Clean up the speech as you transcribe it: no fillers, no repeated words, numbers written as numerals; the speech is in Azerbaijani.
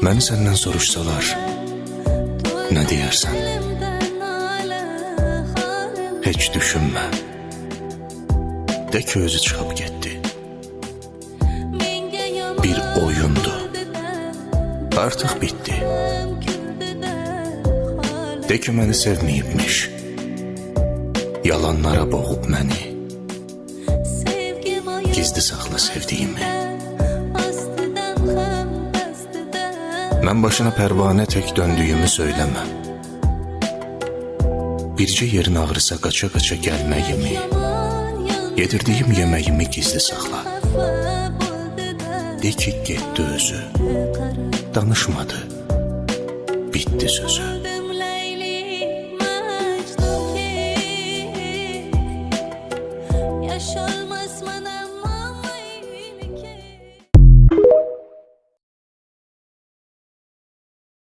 Məni səndən soruşsalar, nə deyərsən? Heç düşünmə. De ki, özü çıxıb getdi. Bir oyundu. Artıq bitdi. De ki, məni sevməyibmiş. Yalanlara boğub məni. Gizli saxla sevdiyimi. Mən başına pərvanə tək döndüyümü söyləmə. Bircə yerin ağrısa qaça-qaça gəlməyimi, yedirdiyim yeməyimi gizli saxla. De ki, getdi özü. Danışmadı. Bitti sözü.